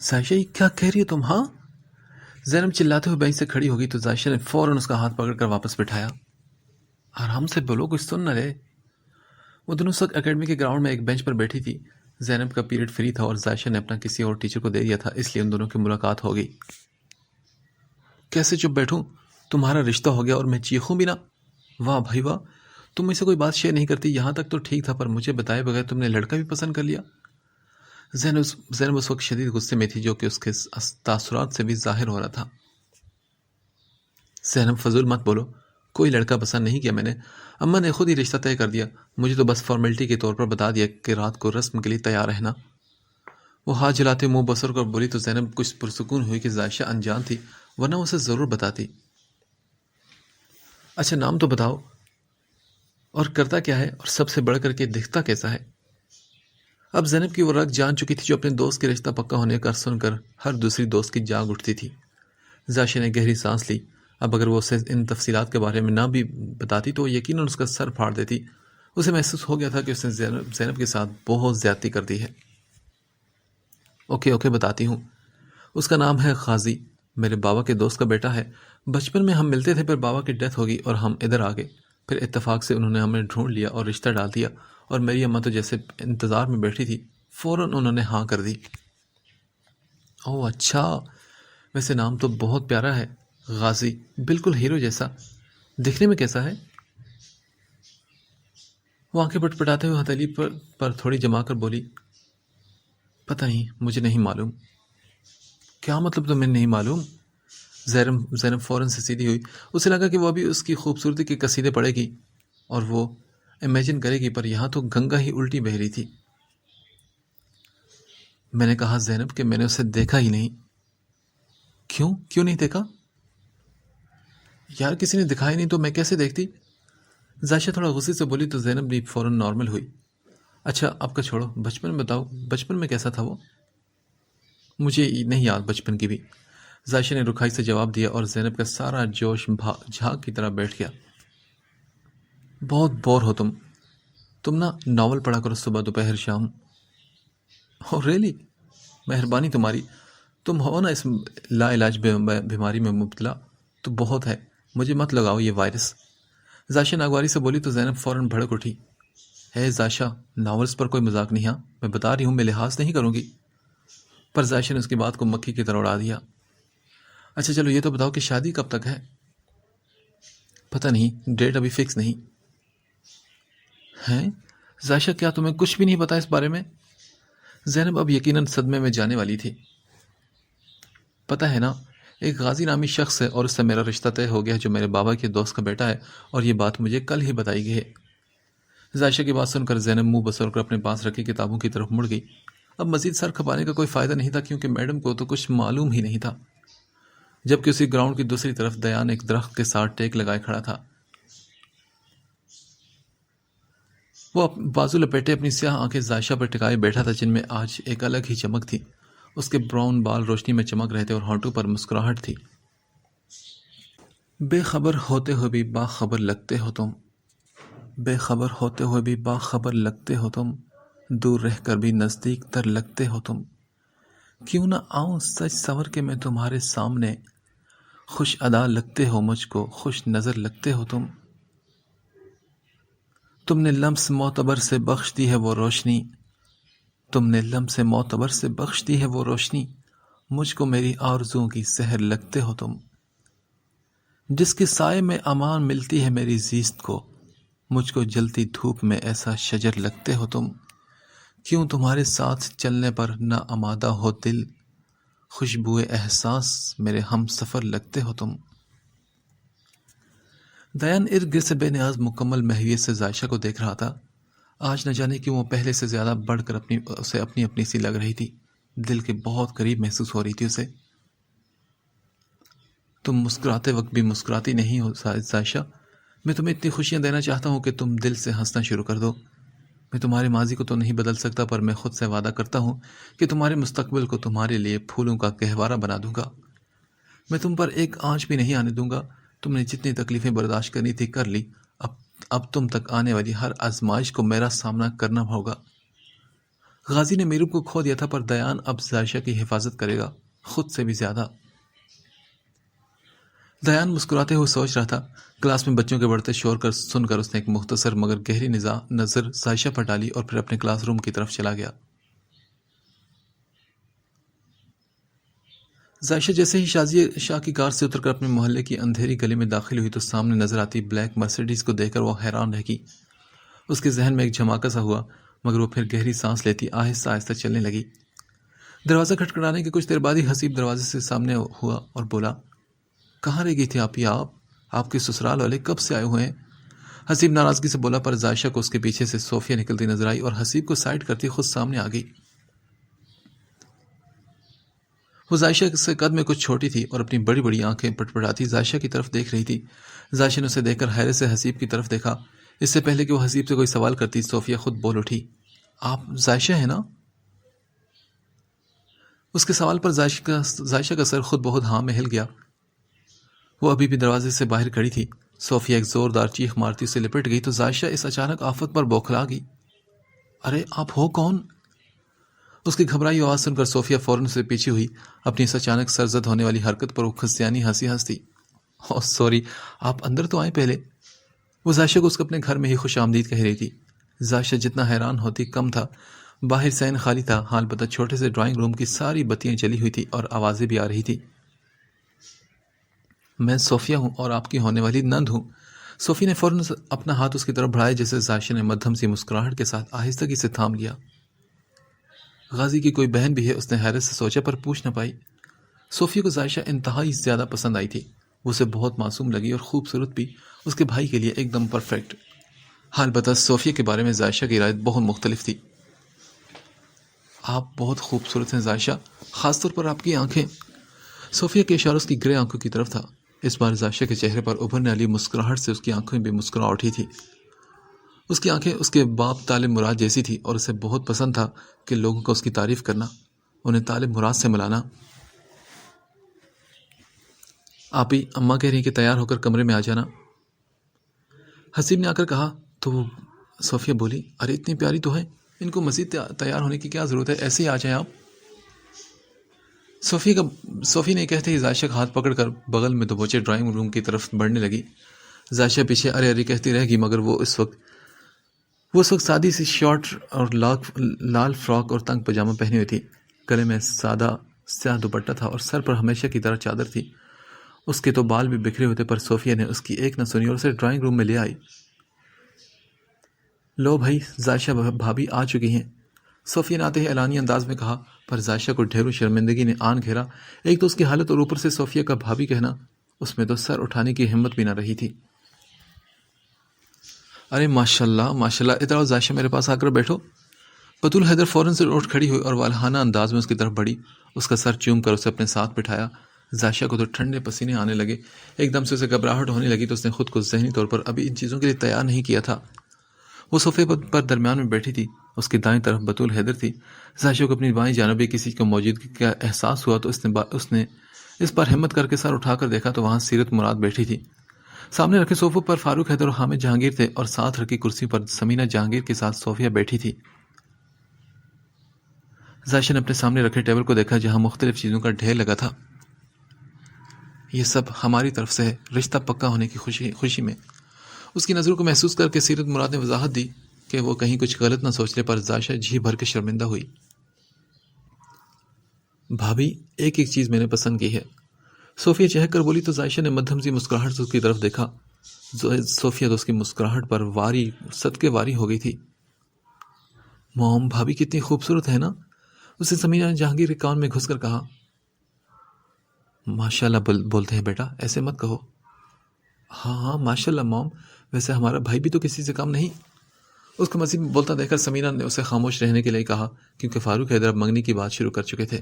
زائشہ یہ کیا کہہ رہی ہو تم؟ ہاں؟ زینب چلاتے ہوئے بینچ سے کھڑی ہو گئی تو زائشہ نے فوراً اس کا ہاتھ پکڑ کر واپس بٹھایا۔ آرام سے بولو، کچھ سن نہ رہے۔ وہ دونوں اس وقت اکیڈمی کے گراؤنڈ میں ایک بینچ پر بیٹھی تھی۔ زینب کا پیریڈ فری تھا اور زائشہ نے اپنا کسی اور ٹیچر کو دے دیا تھا، اس لیے ان دونوں کی ملاقات ہو گئی۔ کیسے چپ بیٹھوں؟ تمہارا رشتہ ہو گیا اور میں چیخوں بھی نہ؟ واہ بھائی واہ، تم مجھ سے کوئی بات شیئر نہیں کرتی، یہاں تک تو ٹھیک تھا، پر مجھے بتائے بغیر تم نے لڑکا بھی پسند کر لیا۔ زینب اس وقت شدید غصے میں تھی، جو کہ اس کے تاثرات سے بھی ظاہر ہو رہا تھا۔ زینب فضول مت بولو، کوئی لڑکا پسند نہیں کیا میں نے، اماں نے خود ہی رشتہ طے کر دیا، مجھے تو بس فارمیلٹی کے طور پر بتا دیا کہ رات کو رسم کے لیے تیار رہنا۔ وہ ہاتھ جلاتے منہ بسر کر بولی تو زینب کچھ پرسکون ہوئی کہ زائشہ انجان تھی، ورنہ اسے ضرور بتاتی۔ اچھا نام تو بتاؤ، اور کرتا کیا ہے، اور سب سے بڑھ کر کے دکھتا کیسا ہے؟ اب زینب کی وہ رگ جان چکی تھی جو اپنے دوست کے رشتہ پکا ہونے کا سن کر ہر دوسری دوست کی جاگ اٹھتی تھی۔ زائشہ نے گہری سانس لی، اب اگر وہ اسے ان تفصیلات کے بارے میں نہ بھی بتاتی تو وہ یقیناً اس کا سر پھاڑ دیتی۔ اسے محسوس ہو گیا تھا کہ اس نے زینب کے ساتھ بہت زیادتی کر دی ہے۔ اوکے بتاتی ہوں، اس کا نام ہے غازی، میرے بابا کے دوست کا بیٹا ہے۔ بچپن میں ہم ملتے تھے، پھر بابا کی ڈیتھ ہو گئی اور ہم ادھر آ گئے، پھر اتفاق سے انہوں نے ہمیں ڈھونڈ لیا اور رشتہ ڈال دیا، اور میری اماں تو جیسے انتظار میں بیٹھی تھی، فوراً انہوں نے ہاں کر دی۔ اوہ اچھا، ویسے نام تو بہت پیارا ہے، غازی، بالکل ہیرو جیسا۔ دکھنے میں کیسا ہے؟ وہ آنکھیں پٹ پٹاتے ہوئے ہتھیلی پر تھوڑی جما کر بولی، پتہ نہیں، مجھے نہیں معلوم۔ کیا مطلب تمہیں نہیں معلوم؟ زینب فوراً سے سیدھی ہوئی، اسے لگا کہ وہ ابھی اس کی خوبصورتی کے قصیدے پڑھے گی اور وہ امیجن کرے گی، پر یہاں تو گنگا ہی الٹی بہہ رہی تھی۔ میں نے کہا زینب کہ میں نے اسے دیکھا ہی نہیں۔ کیوں نہیں دیکھا؟ یار کسی نے دکھایا نہیں تو میں کیسے دیکھتی؟ زائشہ تھوڑا غصے سے بولی تو زینب بھی فوراً نارمل ہوئی۔ اچھا اب کا چھوڑو، بچپن میں بتاؤ، بچپن میں کیسا تھا وہ؟ مجھے نہیں یاد بچپن کی بھی، زائشہ نے رکھائی سے جواب دیا، اور زینب کا سارا جوش جھاگ کی طرح بیٹھ گیا۔ بہت بور ہو تم نا ناول پڑھا کرو صبح دوپہر شام۔ اوہ ریلی، مہربانی تمہاری، تم ہو نا اس لا علاج بیماری میں مبتلا تو بہت ہے، مجھے مت لگاؤ یہ وائرس۔ زائشہ ناگواری سے بولی تو زینب فوراً بھڑک اٹھی۔ ہے زائشہ، ناولز پر کوئی مذاق نہیں، ہاں میں بتا رہی ہوں، میں لحاظ نہیں کروں گی۔ پر زائشہ نے اس کی بات کو مکھی کی طرح اڑا دیا۔ اچھا چلو یہ تو بتاؤ کہ شادی کب تک ہے؟ پتہ نہیں، ڈیٹ ابھی فکس نہیں۔ ہیں زائشہ، کیا تمہیں کچھ بھی نہیں پتا اس بارے میں؟ زینب اب یقیناً صدمے میں جانے والی تھی۔ پتہ ہے نا، ایک غازی نامی شخص ہے اور اس سے میرا رشتہ طے ہو گیا جو میرے بابا کے دوست کا بیٹا ہے، اور یہ بات مجھے کل ہی بتائی گئی ہے۔ زائشہ کی بات سن کر زینب منہ بسر کر اپنے پاس رکھی کتابوں کی طرف مڑ گئی۔ اب مزید سر کھپانے کا کوئی فائدہ نہیں تھا، کیونکہ میڈم کو تو کچھ معلوم ہی نہیں تھا، جبکہ اسی گراؤنڈ کی دوسری طرف دیان ایک درخت کے ساتھ ٹیک لگائے کھڑا تھا۔ وہ بازو لپیٹے اپنی سیاہ آنکھیں زائشہ پر ٹکائے بیٹھا تھا، جن میں آج ایک الگ ہی چمک تھی۔ اس کے براؤن بال روشنی میں چمک رہے تھے اور ہونٹوں پر مسکراہٹ تھی۔ بے خبر ہوتے ہوئے بھی باخبر لگتے ہو تم، بے خبر ہوتے ہوئے بھی باخبر لگتے ہو تم، دور رہ کر بھی نزدیک تر لگتے ہو تم۔ کیوں نہ آؤں سچ سنور کے میں تمہارے سامنے، خوش ادا لگتے ہو مجھ کو، خوش نظر لگتے ہو تم۔ تم نے لمس معتبر سے بخش دی ہے وہ روشنی، تم نے لمس معتبر سے بخش دی ہے وہ روشنی، مجھ کو میری آرزوؤں کی سحر لگتے ہو تم۔ جس کے سائے میں امان ملتی ہے میری زیست کو، مجھ کو جلتی دھوپ میں ایسا شجر لگتے ہو تم۔ کیوں تمہارے ساتھ چلنے پر نہ آمادہ ہو دل، خوشبوئے احساس میرے ہم سفر لگتے ہو تم۔ دیان ارد گرد سے بے نیاز مکمل محویت سے زائشہ کو دیکھ رہا تھا۔ آج نہ جانے کیوں وہ پہلے سے زیادہ بڑھ کر اسے اپنی سی لگ رہی تھی، دل کے بہت قریب محسوس ہو رہی تھی اسے۔ تم مسکراتے وقت بھی مسکراتی نہیں ہو زائشہ، میں تمہیں اتنی خوشیاں دینا چاہتا ہوں کہ تم دل سے ہنسنا شروع کر دو۔ میں تمہارے ماضی کو تو نہیں بدل سکتا، پر میں خود سے وعدہ کرتا ہوں کہ تمہارے مستقبل کو تمہارے لیے پھولوں کا گہوارہ بنا دوں گا۔ میں تم پر ایک آنچ بھی نہیں آنے دوں گا۔ تم نے جتنی تکلیفیں برداشت کرنی تھی کر لی، اب تم تک آنے والی ہر آزمائش کو میرا سامنا کرنا ہوگا۔ غازی نے میرو کو کھو دیا تھا، پر دیان اب زائشہ کی حفاظت کرے گا، خود سے بھی زیادہ۔ دیان مسکراتے ہوئے سوچ رہا تھا۔ کلاس میں بچوں کے بڑھتے شور کر سن کر اس نے ایک مختصر مگر گہری نظر زائشہ پر ڈالی اور پھر اپنے کلاس روم کی طرف چلا گیا۔ زائشہ جیسے ہی شاہ کی کار سے اتر کر اپنے محلے کی اندھیری گلی میں داخل ہوئی تو سامنے نظر آتی بلیک مرسیڈیز کو دیکھ کر وہ حیران رہ گئی۔ اس کے ذہن میں ایک جھماکا سا ہوا، مگر وہ پھر گہری سانس لیتی آہستہ آہستہ چلنے لگی۔ دروازہ کھٹکھٹانے کے کچھ دیر بعد ہی حسیب دروازے سے سامنے ہوا اور بولا، کہاں رہ گئی تھی آپ کے سسرال والے کب سے آئے ہوئے ہیں؟ حسیب ناراضگی سے بولا، پر زائشہ کو اس کے پیچھے سے صوفیہ نکلتی نظر آئی اور حسیب کو سائڈ کرتی خود سامنے آ گئی۔ وہ زائشہ سے قد میں کچھ چھوٹی تھی اور اپنی بڑی بڑی آنکھیں پٹپٹاتی زائشہ کی طرف دیکھ رہی تھی۔ زائشہ نے اسے دیکھ کر حیرت سے حسیب کی طرف دیکھا۔ اس سے پہلے کہ وہ حسیب سے کوئی سوال کرتی، صوفیہ خود بول اٹھی، آپ زائشہ ہیں نا؟ اس کے سوال پر زائشہ کا سر خود بہت ہاں میں ہل گیا۔ وہ ابھی بھی دروازے سے باہر کھڑی تھی۔ صوفیہ ایک زوردار چیخ مارتی اسے لپٹ گئی تو زائشہ اس اچانک آفت پر بوکھلا گئی۔ ارے آپ ہو کون؟ اس کی گھبرائی آواز سن کر صوفیہ فوراً سے پیچھے ہوئی۔ اپنی اس اچانک سرزد ہونے والی حرکت پر وہ خسیانی ہنسی ہنستی۔ اوہ سوری، آپ اندر تو آئیں پہلے۔ وہ زائشہ کو اس کے اپنے گھر میں ہی خوش آمدید کہہ رہی تھی۔ زائشہ جتنا حیران ہوتی کم تھا۔ باہر صحن خالی تھا، حال بتا چھوٹے سے ڈرائنگ روم کی ساری بتیاں جلی ہوئی تھی اور آوازیں بھی آ رہی تھی۔ میں صوفیہ ہوں اور آپ کی ہونے والی نند ہوں۔ صوفیہ نے فوراً اپنا ہاتھ اس کی طرف بڑھایا، جیسے زائشہ نے مدھم سی مسکراہٹ کے ساتھ آہستگی سے تھام لیا۔ غازی کی کوئی بہن بھی ہے، اس نے حیرت سے سوچا پر پوچھ نہ پائی۔ صوفیہ کو زائشہ انتہائی زیادہ پسند آئی تھی۔ وہ اسے بہت معصوم لگی اور خوبصورت بھی، اس کے بھائی کے لیے ایک دم پرفیکٹ۔ حال بتا صوفیہ کے بارے میں زائشہ کی رائے بہت مختلف تھی۔ آپ بہت خوبصورت ہیں زائشہ، خاص طور پر آپ کی آنکھیں۔ صوفیہ کے اشارہ اس کی گرے آنکھوں کی طرف تھا۔ اس بار زائشہ کے چہرے پر ابھرنے والی مسکراہٹ سے اس کی آنکھیں بھی مسکرا اٹھی تھی۔ اس کی آنکھیں اس کے باپ طالب مراد جیسی تھی اور اسے بہت پسند تھا کہ لوگوں کو اس کی تعریف کرنا، انہیں طالب مراد سے ملانا۔ آپ ہی اماں کہہ رہی کہ تیار ہو کر کمرے میں آ جانا۔ حسیب نے آ کر کہا تو وہ صوفیہ بولی، ارے اتنی پیاری تو ہے، ان کو مزید تیار ہونے کی کیا ضرورت ہے، ایسے ہی آ جائیں آپ۔ صوفیہ نے کہتے ہی زائشہ کا ہاتھ پکڑ کر بغل میں دبوچے ڈرائنگ روم کی طرف بڑھنے لگی۔ زائشہ پیچھے ارے ارے کہتی رہ گئی، مگر وہ اس وقت سادی سی شارٹ اور لال فراک اور تنگ پاجامہ پہنی ہوئی تھی۔ گلے میں سادہ سیاہ دوپٹہ تھا اور سر پر ہمیشہ کی طرح چادر تھی۔ اس کے تو بال بھی بکھرے ہوتے، پر صوفیہ نے اس کی ایک نہ سنی اور اسے ڈرائنگ روم میں لے آئی۔ لو بھائی، زائشہ بھابی آ چکی ہیں، صوفیہ نے آتے ہی اعلانیہ انداز میں کہا، پر زائشہ کو ڈھیروں شرمندگی نے آن گھیرا۔ ایک تو اس کی حالت اور اوپر سے صوفیہ کا بھابی کہنا، اس میں تو سر اٹھانے کی ہمت بھی نہ رہی تھی۔ ارے ماشاءاللہ ماشاءاللہ، ادھر آؤ زائشہ، میرے پاس آ کر بیٹھو۔ بطول حیدر فوراً سے اٹھ کھڑی ہوئی اور والہانہ انداز میں اس کی طرف بڑھی، اس کا سر چوم کر اسے اپنے ساتھ بٹھایا۔ زائشہ کو تو ٹھنڈے پسینے آنے لگے، ایک دم سے اسے گھبراہٹ ہونے لگی تو اس نے خود کو ذہنی طور پر ابھی ان چیزوں کے لیے تیار نہیں کیا تھا۔ وہ صوفے پر درمیان میں بیٹھی تھی، اس کی دائیں طرف بطول حیدر تھی۔ زائشہ کو اپنی بائیں جانب کسی کو موجودگی کا احساس ہوا تو اس نے اس بار ہمت کر کے سر اٹھا کر دیکھا تو وہاں سیرت مراد بیٹھی تھی۔ سامنے رکھے صوفوں پر فاروق حیدر اور حامد جہانگیر تھے اور ساتھ رکھی کرسی پر سمینہ جہانگیر کے ساتھ صوفیہ بیٹھی تھی۔ زائشہ نے اپنے سامنے رکھے ٹیبل کو دیکھا جہاں مختلف چیزوں کا ڈھیر لگا تھا۔ یہ سب ہماری طرف سے ہے، رشتہ پکا ہونے کی خوشی میں۔ اس کی نظروں کو محسوس کر کے سیرت مراد نے وضاحت دی کہ وہ کہیں کچھ غلط نہ سوچ لے، پر زائشہ جھی بھر کے شرمندہ ہوئی۔ بھابی، ایک چیز میں نے پسند کی ہے، صوفیہ چہک کر بولی تو زائشہ نے مدھم سی مسکراہٹ سے اس کی طرف دیکھا۔ صوفیہ تو اس کی مسکراہٹ پر صدقے واری ہو گئی تھی۔ موم، بھابی کتنی خوبصورت ہے نا، اسے سمینہ جہانگیر کے کان میں گھس کر کہا۔ ماشاءاللہ بولتے ہیں بیٹا، ایسے مت کہو۔ ہاں ماشاءاللہ موم، ویسے ہمارا بھائی بھی تو کسی سے کم نہیں۔ اس کو مزید بولتا دیکھ کر سمینہ نے اسے خاموش رہنے کے لیے کہا، کیونکہ فاروق حیدر اب منگنی کی بات شروع کر چکے تھے۔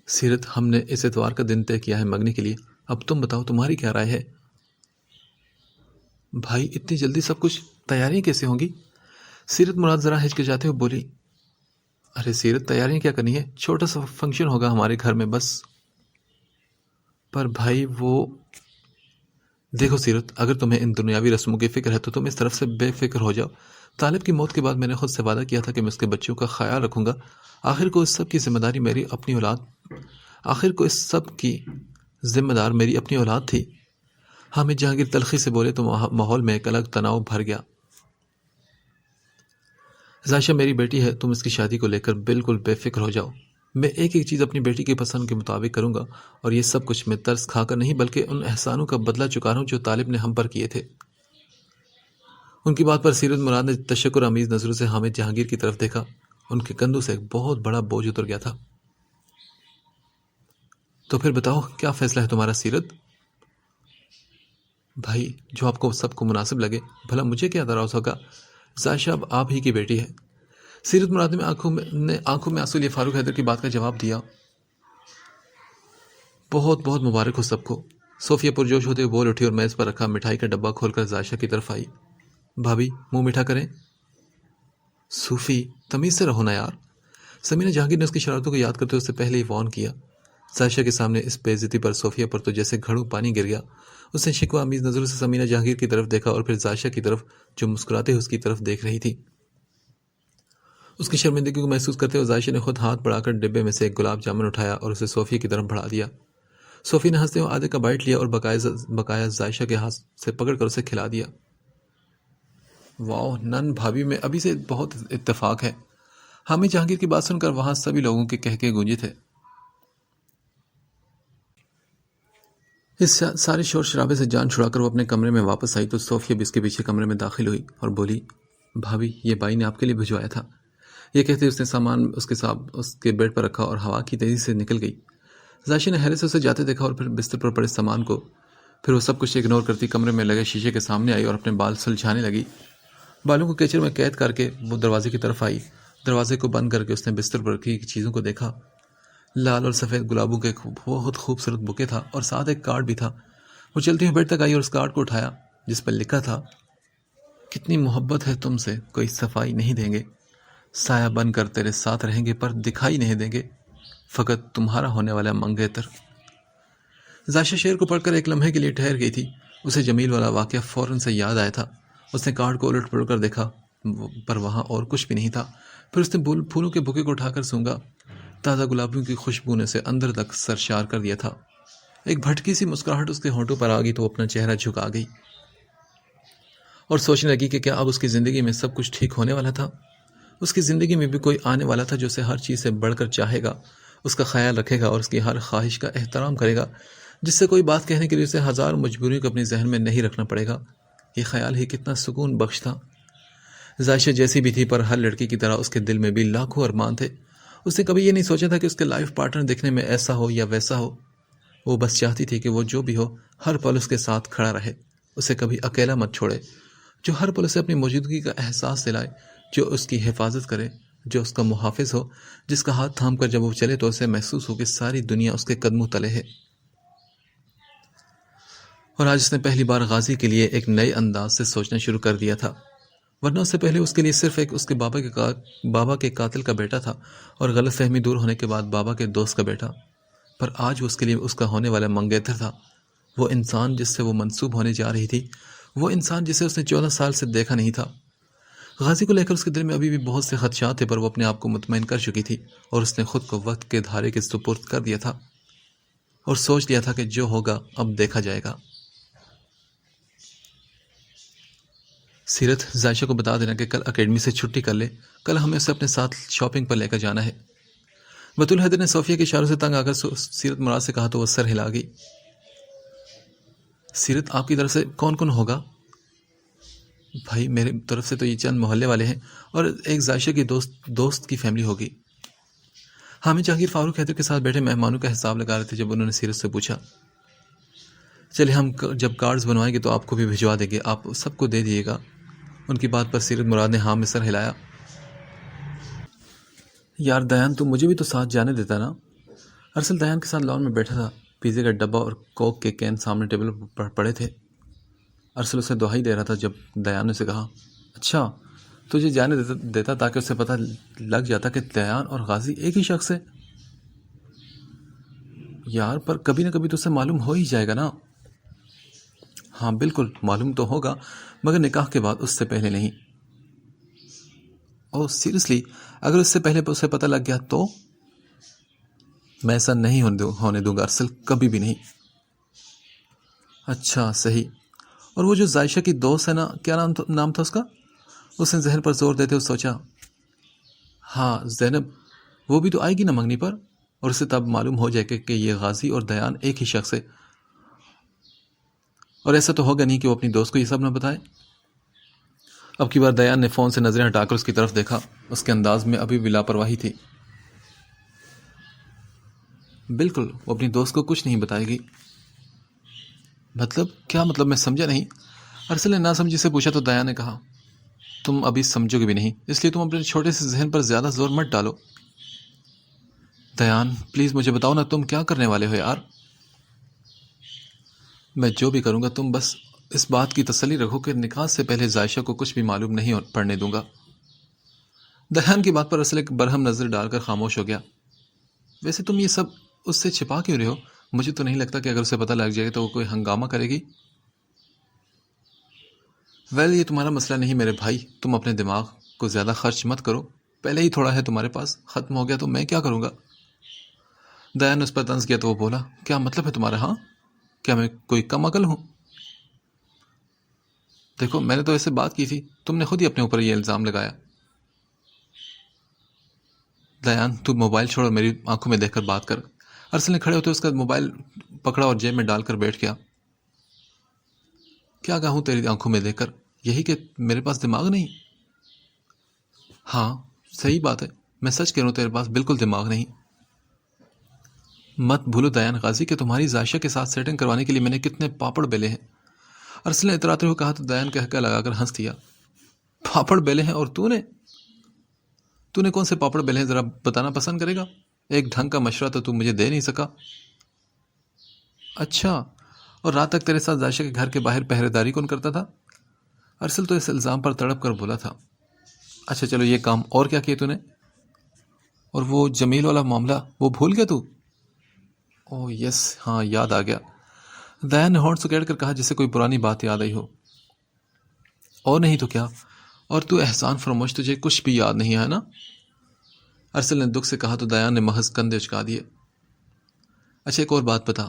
سیرت، ہم نے اس اتوار کا دن طے کیا ہے منگنی کے لیے، اب تم بتاؤ تمہاری کیا رائے ہے؟ بھائی اتنی جلدی سب کچھ، تیاریاں کیسے ہوں گی؟ سیرت مراد ذرا ہچکچاتے ہوئے بولی۔ ارے سیرت، تیاریاں کیا کرنی ہے، چھوٹا سا فنکشن ہوگا ہمارے گھر میں بس۔ پر بھائی وہ، دیکھو سیرت، اگر تمہیں ان دنیاوی رسموں کی فکر ہے تو تم اس طرف سے بے فکر ہو جاؤ۔ طالب کی موت کے بعد میں نے خود سے وعدہ کیا تھا کہ میں اس کے بچوں کا خیال رکھوں گا۔ آخر کو اس سب کی ذمہ داری میری اپنی اولاد آخر کو اس سب کی ذمہ دار میری اپنی اولاد تھی۔ حامد جہانگیر تلخی سے بولے تو ماحول میں ایک الگ تناؤ بھر گیا۔ ذائشہ میری بیٹی ہے، تم اس کی شادی کو لے کر بالکل بے فکر ہو جاؤ۔ میں ایک ایک چیز اپنی بیٹی کی پسند کے مطابق کروں گا، اور یہ سب کچھ میں ترس کھا کر نہیں بلکہ ان احسانوں کا بدلہ چکا رہا ہوں جو طالب نے ہم پر کیے تھے۔ ان کی بات پر سیرت مراد نے تشکر آمیز نظروں سے حامد جہانگیر کی طرف دیکھا۔ ان کے کندھوں سے ایک بہت بڑا بوجھ اتر گیا تھا۔ تو پھر بتاؤ کیا فیصلہ ہے تمہارا سیرت؟ بھائی، جو آپ کو سب کو مناسب لگے، بھلا مجھے کیا اعتراض ہوگا؟ ذائشہ اب آپ ہی کی بیٹی ہے۔ سیرت مراد نے آنکھوں میں آنسو لیے فاروق حیدر کی بات کا جواب دیا۔ بہت بہت مبارک ہو سب کو۔ صوفیہ پرجوش ہوتے ہوئے بول اٹھی اور میز پر رکھا مٹھائی کا ڈبہ کھول کر ذائشہ کی طرف آئی۔ بھابھی، منہ میٹھا کریں۔ صوفی، تمیز سے رہو نا یار۔ سمینہ جہانگیر نے اس کی شرارتوں کو یاد کرتے ہوئے اس سے پہلے ہی وارن کیا۔ ذائشہ کے سامنے اس بے عزتی پر صوفیہ پر تو جیسے گھڑوں پانی گر گیا۔ اس نے شکوہ آمیز نظروں سے سمینہ جہانگیر کی طرف دیکھا اور پھر ذائشہ کی طرف جو مسکراتے ہوئے اس کی طرف دیکھ رہی تھی۔ اس کی شرمندگی کو محسوس کرتے ہوئے ذائشہ نے خود ہاتھ بڑھا کر ڈبے میں سے ایک گلاب جامن اٹھایا اور اسے صوفیہ کی طرف بڑھا دیا۔ صوفیہ نے ہنستے ہوئے آدھے کا بائٹ لیا اور بقایا ذائشہ کے ہاتھ سے پکڑ کر اسے کھلا دیا۔ واو، نن بھابھی میں ابھی سے بہت اتفاق ہے۔ حامد جہانگیر کی بات سن کر وہاں سبھی لوگوں کے کہکے گونجے تھے۔ اس سارے شور شرابے سے جان چھڑا کر وہ اپنے کمرے میں واپس آئی تو صوفیہ بھی اس کے پیچھے کمرے میں داخل ہوئی اور بولی، بھابھی، یہ بائی نے آپ کے لیے بھجوایا تھا۔ یہ کہتے اس نے سامان اس کے بیڈ پر رکھا اور ہوا کی تیزی سے نکل گئی۔ ذائشہ نے حیرت سے اسے جاتے دیکھا اور پھر بستر پر پڑے سامان کو۔ پھر وہ سب کچھ اگنور کرتی کمرے میں لگے شیشے کے سامنے آئی اور اپنے بال سلجھانے لگی۔ بالوں کو کیچڑ میں قید کر کے وہ دروازے کی طرف آئی۔ دروازے کو بند کر کے اس نے بستر پر رکھی چیزوں کو دیکھا۔ لال اور سفید گلابوں کے بہت خوبصورت بوکے تھا اور ساتھ ایک کارڈ بھی تھا۔ وہ چلتی ہوئی بیڈ تک آئی اور اس کارڈ کو اٹھایا جس پر لکھا تھا، کتنی محبت ہے تم سے، کوئی صفائی نہیں دیں گے، سایہ بن کر تیرے ساتھ رہیں گے پر دکھائی نہیں دیں گے، فقط تمہارا ہونے والا منگیتر۔ ذائشہ شعر کو پڑھ کر ایک لمحے کے لیے ٹھہر گئی تھی۔ اسے جمیل والا واقعہ فوراً سے یاد آیا تھا۔ اس نے کارڈ کو الٹ پلٹ کر دیکھا پر وہاں اور کچھ بھی نہیں تھا۔ پھر اس نے پھولوں کے بوکے کو اٹھا کر سونگا۔ تازہ گلابیوں کی خوشبو نے اسے اندر تک سرشار کر دیا تھا۔ ایک بھٹکی سی مسکراہٹ اس کے ہونٹوں پر آ گئی تو وہ اپنا چہرہ جھکا گئی اور سوچنے لگی کہ کیا اب اس کی زندگی میں سب کچھ ٹھیک ہونے والا تھا؟ اس کی زندگی میں بھی کوئی آنے والا تھا جو اسے ہر چیز سے بڑھ کر چاہے گا، اس کا خیال رکھے گا اور اس کی ہر خواہش کا احترام کرے گا، جس سے کوئی بات کہنے کے لیے اسے ہزار مجبوریوں کو اپنے ذہن میں نہیں رکھنا پڑے گا۔ یہ خیال ہی کتنا سکون بخش تھا۔ ذائشہ جیسی بھی تھی پر ہر لڑکی کی طرح اس کے دل میں بھی لاکھوں ارمان تھے۔ اس نے کبھی یہ نہیں سوچا تھا کہ اس کے لائف پارٹنر دیکھنے میں ایسا ہو یا ویسا ہو۔ وہ بس چاہتی تھی کہ وہ جو بھی ہو ہر پل اس کے ساتھ کھڑا رہے، اسے کبھی اکیلا مت چھوڑے، جو ہر پل اسے اپنی موجودگی کا احساس دلائے، جو اس کی حفاظت کرے، جو اس کا محافظ ہو، جس کا ہاتھ تھام کر جب وہ چلے تو اسے محسوس ہو کہ ساری دنیا اس کے قدموں تلے ہے۔ اور آج اس نے پہلی بار غازی کے لیے ایک نئے انداز سے سوچنا شروع کر دیا تھا، ورنہ اس سے پہلے اس کے لیے صرف ایک اس کے بابا کے قاتل کا بیٹا تھا اور غلط فہمی دور ہونے کے بعد بابا کے دوست کا بیٹا، پر آج وہ اس کے لیے اس کا ہونے والا منگیتر تھا، وہ انسان جس سے وہ منسوب ہونے جا رہی تھی، وہ انسان جسے اس نے 14 سال سے دیکھا نہیں تھا۔ غازی کو لے کر اس کے دل میں ابھی بھی بہت سے خدشات تھے پر وہ اپنے آپ کو مطمئن کر چکی تھی اور اس نے خود کو وقت کے دھارے کے سپرد کر دیا تھا اور سوچ لیا تھا کہ جو ہوگا اب دیکھا جائے گا۔ سیرت، ذائشہ کو بتا دینا کہ کل اکیڈمی سے چھٹی کر لے، کل ہمیں اسے اپنے ساتھ شاپنگ پر لے کر جانا ہے۔ بطول حیدر نے صوفیہ کے اشاروں سے تنگ آ کر سیرت مراد سے کہا تو وہ سر ہلا گئی۔ سیرت، آپ کی طرف سے کون کون ہوگا؟ بھائی، میرے طرف سے تو یہ چند محلے والے ہیں اور ایک ذائشہ کی دوست کی فیملی ہوگی۔ حامد جہانگیر فاروق حیدر کے ساتھ بیٹھے مہمانوں کا حساب لگا رہے تھے جب انہوں نے سیرت سے پوچھا، چلے ہم جب کارڈز بنوائیں گے تو آپ کو بھی بھجوا دیں گے، آپ سب کو دے دیے گا۔ ان کی بات پر سیرت مراد نے ہاں میں سر ہلایا۔ یار دیان، تو مجھے بھی تو ساتھ جانے دیتا نا۔ ارسل دیان کے ساتھ لان میں بیٹھا تھا، پیزے کا ڈبہ اور کوک کے کین سامنے ٹیبل پر پڑے تھے۔ ارسل اسے دہائی دے رہا تھا جب دیان نے اسے کہا، اچھا تجھے جانے دیتا تاکہ اسے پتہ لگ جاتا کہ دیان اور غازی ایک ہی شخص ہے۔ یار پر کبھی نہ کبھی تو اسے معلوم ہو ہی جائے گا نا۔ ہاں بالکل معلوم تو ہوگا، مگر نکاح کے بعد، اس سے پہلے نہیں۔ اوہ سیریسلی؟ اگر اس سے پہلے اسے پتہ لگ گیا تو؟ میں ایسا نہیں ہونے دوں گا ارسل، کبھی بھی نہیں۔ اچھا صحیح۔ اور وہ جو ذائشہ کی دوست ہے نا، کیا نام تھا اس کا؟ اس نے ذہن پر زور دیتے ہوئے سوچا۔ ہاں زینب، وہ بھی تو آئے گی نا منگنی پر، اور اسے تب معلوم ہو جائے کہ یہ غازی اور دیان ایک ہی شخص ہے۔ اور ایسا تو ہوگا نہیں کہ وہ اپنی دوست کو یہ سب نہ بتائے۔ اب کی بار دیان نے فون سے نظریں ہٹا کر اس کی طرف دیکھا، اس کے انداز میں ابھی بھی لاپرواہی تھی۔ بالکل، وہ اپنی دوست کو کچھ نہیں بتائے گی۔ مطلب کیا مطلب؟ میں سمجھا نہیں۔ ارسل نے ناسمجھی سے پوچھا تو دیان نے کہا، تم ابھی سمجھو گے بھی نہیں، اس لیے تم اپنے چھوٹے سے ذہن پر زیادہ زور مت ڈالو۔ دیان پلیز مجھے بتاؤ نا، تم کیا کرنے والے ہو یار؟ میں جو بھی کروں گا، تم بس اس بات کی تسلی رکھو کہ نکاح سے پہلے ذائشہ کو کچھ بھی معلوم نہیں پڑنے دوں گا۔ دیان کی بات پر ارسل ایک برہم نظر ڈال کر خاموش ہو گیا۔ ویسے تم یہ سب اس سے چھپا کیوں رہے ہو؟ مجھے تو نہیں لگتا کہ اگر اسے پتہ لگ جائے تو وہ کوئی ہنگامہ کرے گی۔ یہ تمہارا مسئلہ نہیں میرے بھائی، تم اپنے دماغ کو زیادہ خرچ مت کرو، پہلے ہی تھوڑا ہے تمہارے پاس، ختم ہو گیا تو میں کیا کروں گا؟ دیان نے اس پر طنز کیا تو وہ بولا، کیا مطلب ہے تمہارا؟ ہاں کیا میں کوئی کم عقل ہوں؟ دیکھو میں نے تو ایسے بات کی تھی، تم نے خود ہی اپنے اوپر یہ الزام لگایا۔ دیان تو موبائل چھوڑ اور میری آنکھوں میں دیکھ کر بات کر۔ ارسل نے کھڑے ہوتے اس کا موبائل پکڑا اور جیب میں ڈال کر بیٹھ گیا۔ کیا کہوں تیری آنکھوں میں دیکھ کر؟ یہی کہ میرے پاس دماغ نہیں؟ ہاں صحیح بات ہے، میں سچ کہہ رہا ہوں، تیرے پاس بالکل دماغ نہیں۔ مت بھولو دیان غازی کہ تمہاری ذائشہ کے ساتھ سیٹنگ کروانے کے لیے میں نے کتنے پاپڑ بیلے ہیں۔ ارسل نے اتراتے ہوئے کہا تو دیان کہہ لگا کر ہنس دیا۔ پاپڑ بیلے ہیں؟ اور تو نے کون سے پاپڑ بیلے ہیں، ذرا بتانا پسند کرے گا؟ ایک ڈھنگ کا مشورہ تو مجھے دے نہیں سکا۔ اچھا، اور رات تک تیرے ساتھ ذائشہ کے گھر کے باہر پہرے داری کون کرتا تھا؟ ارسل تو اس الزام پر تڑپ کر بولا تھا۔ اچھا چلو یہ کام، اور کیا کیے تو نے؟ اور وہ جمیل والا معاملہ، وہ بھول گیا تو؟ اوہ یس، ہاں یاد آ گیا۔ دیان نے ہونٹ سکیڑ کر کہا جسے کوئی پرانی بات یاد آئی ہو۔ اور نہیں تو کیا، اور تو احسان فراموش، تجھے کچھ بھی یاد نہیں ہے نا؟ ارسل نے دکھ سے کہا تو دیان نے محض کندھے اچکا دیے۔ اچھا ایک اور بات بتا،